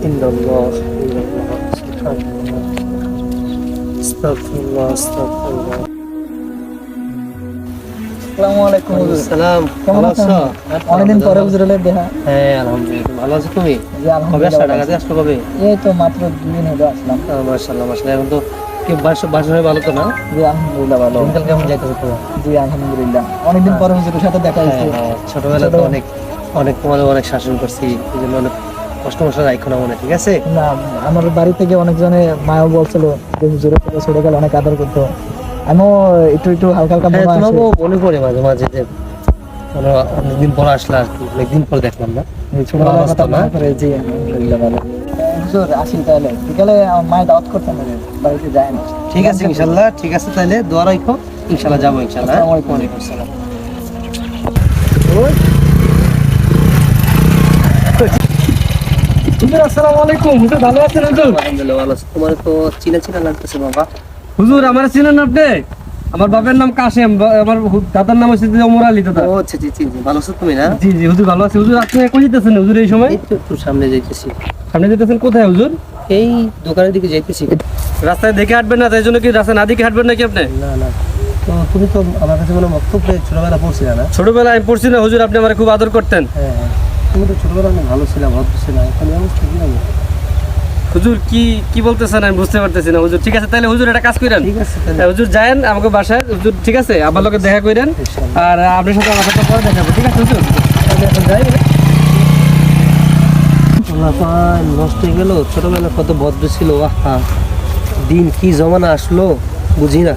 ইল্লাল্লাহ আস্তাগফিরুল্লাহ আস্তাগফিরুল্লাহ। আসসালামু আলাইকুম হুজুর। সালাম, কেমন ভালো আছেন? আছো? অনেকদিন পরে হুজুরের দেখা। হ্যাঁ আলহামদুলিল্লাহ, ভালো আছো তুমি? জি কবে আসছো? আলহামদুলিল্লাহ। ঢাকাতে আসছো কবে? এই তো মাত্র 2 দিন হলো আসলাম। মাশাআল্লাহ মাশাআল্লাহ। এখন তো কি বাসায় ভালো তো না? জি আলহামদুলিল্লাহ ভালো। দিনকাল কেমন যাইতেছে তোমার? জি আলহামদুলিল্লাহ। অনেকদিন পরে হুজুরের সাথে দেখা হ্যাঁ হয়েছে। হ্যাঁ, ছোটবেলা তো অনেক অনেক তোমাদের অনেক শাসন করছি, এই জন্য অনেক কষ্ট মষ্ট রাখো না মনে, ঠিক আছে? না আমার বাড়ি থেকে অনেকজনে মাও বলছিল যে হুজুরের সাথে ছোটবেলা অনেক আদর করতো। আমিও একটু একটু হালকা হালকা হ্যাঁ, মনে আছে। তোমাকেও মনে পড়ে মাঝে মাঝে যে মানে অনেকদিন পর আসলা আর কি, অনেকদিন পর দেখলাম না। এই ছোটবেলার ভালো কথা আছো না? মনে করে। জি আলহামদুলিল্লাহ ভালো। হুজুর আসি তাহলে বিকালে আমার মায়ের দাওয়াত করতেন বাড়িতে যায় না। ঠিক আছে ইনশাল্লাহ, ঠিক আছে তাহলে দোয়া রাখো, ইনশাল্লাহ যাবো ইনশাল্লাহ। আসসালামু আলাইকুম। ওয়ালাইকুম আসসালাম। হুজুর আসসালামু আলাইকুম। হুজুর ভালো আছেন হুজুর? আলহামদুলিল্লাহ ভালো আছি। তোমার তো চিনা চিনা লাগতেছে বাবা। হুজুর আমার চিনেন আপনি? আমার বাবার নাম কাশেম, আমার দাদার নাম হচ্ছে ওমর আলী দাদা। ও আচ্ছা জি জি জি, ভালো আছো তুমি না? জি জি হুজুর ভালো আছি। হুজুর আপনি কই যেতেছেন হুজুর এই সময়? এই তো একটু সামনে যাইতেছি, সামনে যেতেছেন কোথায় হুজুর? এই দোকানের দিকে যাইতেছি। রাস্তায় দেখে হাঁটবেন না, তাই জন্য কি রাস্তায় না দেখে হাঁটবেন নাকি আপনি? না না, তো তুমি তো আমার কাছে কোনো বক্তব্য ছোটবেলা পড়ছিলে না? ছোটবেলায় আমি পড়ছি না হুজুর, আপনি আমার খুব আদর করতেন। হ্যাঁ হ্যাঁ, তুমি তো ছোটবেলা অনেক ভালো ছিলাম, ভদ্র ছিলাম, এখন এই অবস্থা কি হবে? হুজুর কি কি বলতেছেন আমি বুঝতে পারতেছি না হুজুর। ঠিক আছে তাহলে হুজুর একটা কাজ করেন, ঠিক আছে তাহলে। হুজুর যায়েন আমাকে বাসায় হুজুর, ঠিক আছে? আমার লোকে দেখা করেন ইনশাআল্লাহ। আর আপনার সাথে আমার সাথে পরে দেখাবো, ঠিক আছে হুজুর? তাহলে এখন যাই। পোলাপান নষ্ট হয়ে গেল, ছোটবেলা কত ভদ্র ছিল, আহা দিন কি জমানা আসলো বুঝি না।